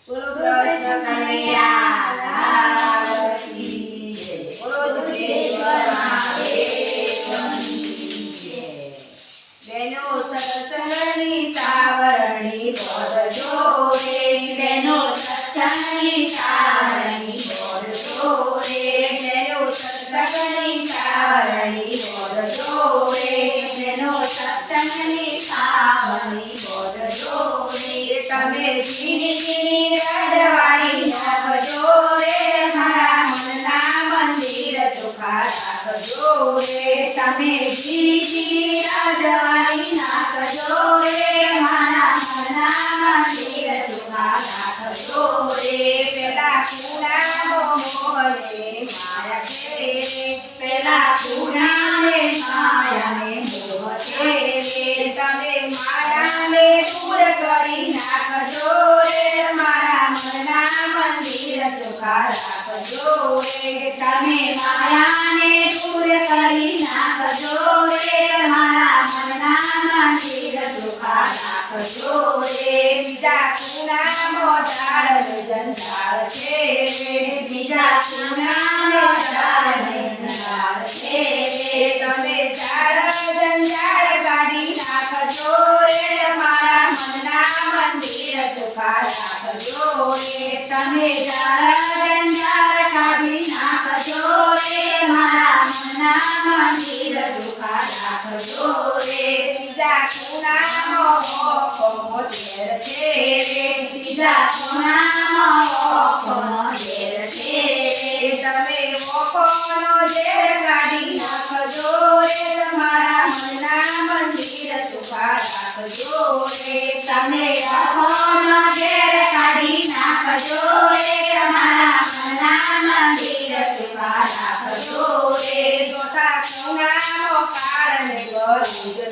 બોલો કૃષ્ણ કનૈયા લાલ કી જય. બોલો દેવર મહાદેવની જય. બેનો સત્સંગની સાવરણી બોલજો રે, બેનો સત્સંગની સાવરણી બોલજો રે, બેનો સત્સંગની સાવરણી બોલજો રે, બેનો સત્સંગની સાવરણી બોલજો રે. તમે જીની રજવાડી નાખજો રે, મારા મનના મંદિર ચોખ્ખા રાખજો રે. તમે જીની રજવાડી નાખજો રે, મારા મનના મંદિર ચોખ્ખા રાખજો રે. પેલા કુણાનો મોહને માયા છે રે, પેલા કુણાને માયાને મોહ છે રે. તમે માયાને દૂર કરી નાખજો રે, મારા મનના મંદિર ચોખ્ખા રાખજો રે. તમે માયાને દૂર કરી નાખજો રે, મારા મનના મંદિર ચોખ્ખા રાખજો રે. બીજા કુણાનો ઝાડ જંજાળ છે રે, બીજા કુણાનો ઝાડ જંજાળ છે રે. તમે ઝાડ જંજાળ કાઢી નાખજો રે, મારા મનના મંદિર ચોખ્ખા રાખજો રે. તમે ઝાડ જંજાળ કાઢી નાખજો રે, મારા મનના મંદિર ચોખ્ખા રાખજો રે. બીજા કુણાનો મોખનો ઝેર છે રે, બીજા કુણાનો મોખનો ઝેર છે રે. તમે મોખનો ઝેર કાઢી નાખજો રે, તમારા મનના મંદિર ચોખ્ખા રાખજો રે. તમે મોખનો ઝેર કાઢી નાખજો રે, તમારા મનના મંદિર ચોખ્ખા રાખજો રે. ચોથા કુણાનો કાળને ગરુડ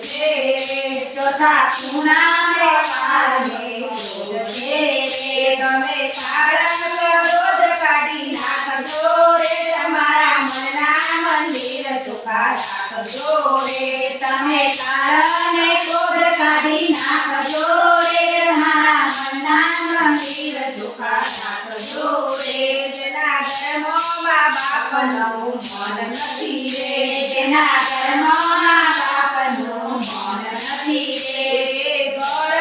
છે રે, ચોથા કુણાનો કાળને ગરુડ છે રે. તમે કાળા ગરુડ કાઢી નાખજો રે, તમારા મનના મંદિર ચોખ્ખા રાખજો રે. તમે કાળાને ગરુડ કાઢી નાખજો રે, તમારા મનના મંદિર ચોખ્ખા રાખજો રે. જેના ઘરમાં મા બાપનું મન નથી રે, જેના ઘરમાં બાપનું મન નથી રે, ઘર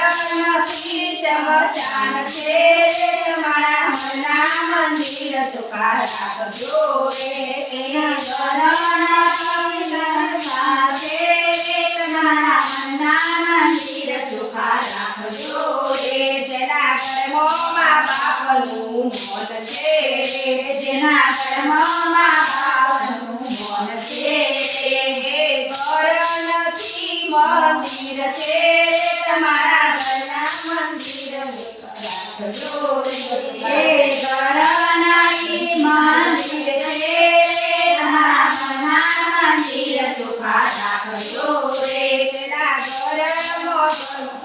નથી સમચાન છે રે, તમારા મનના મંદિર ચોખ્ખા રાખજો રે. એના ઘર નથી સમચાન છે રે, તમારા મનના મંદિર ચોખ્ખા રાખજો રે. જેના ઘરમાં મા બાપનું મન છે રે, જેના ઘરમાં મા બાપનું મન છે રે, ઘર નથી મંદિર છે રે, તમારા ઘરના મંદિર રાખજો રે. ઘર નહીં મંદિર છે રે, તમારા ઘરના મંદિર ચોખ્ખા રાખજો રે. જેના ઘરમાં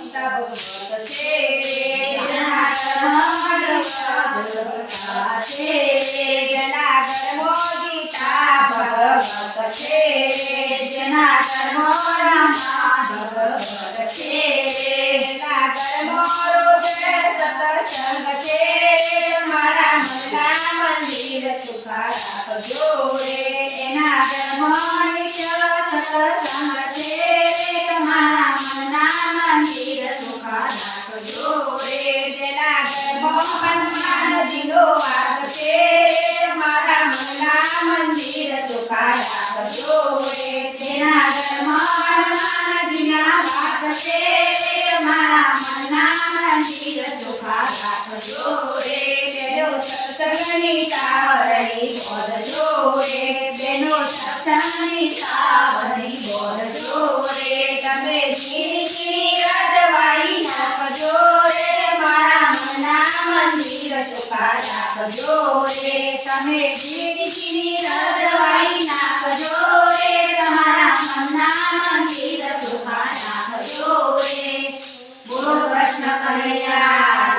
ભગવત છે રે, જેના ઘરમાં ગીતા છે રે, જેના ઘરમાં ગીતા ભગવત છે રે, જેના ઘરમાં રામા ભગવત છે રે, જેના ઘરમાં રોજ સત્સંગ છે રે, તમારા મનના મંદિર ચોખ્ખા રાખજો રે. એના ઘરમાં નિત્ય સત્સંગ છે રે, તમારા મનના મંદિર ચોખ્ખા રાખજો રે. જેના ઘરમાં હનુમાનજીનો વાસ છે રે, તમારા મનના મંદિર ચોખ્ખા રાખજો રે. જેના ઘરમાં હનુમાનજીના વાસ છે રે, તમારા મનના મંદિર ચોખ્ખા રાખજો રે. બેનો સત્સંગની સાવરણી બોલજો રે, બેનો સત્સંગની સાવરણી બોલજો રે. તમે જીની રજવાડી નાખજો રે, મારા મનના મંદિર ચોખ્ખા રાખજો રે. તમે જીની રજવાડી નાખજો રે, તમારા મનના મંદિર ચોખ્ખા રાખજો રે. બોલો કૃષ્ણ કનૈયા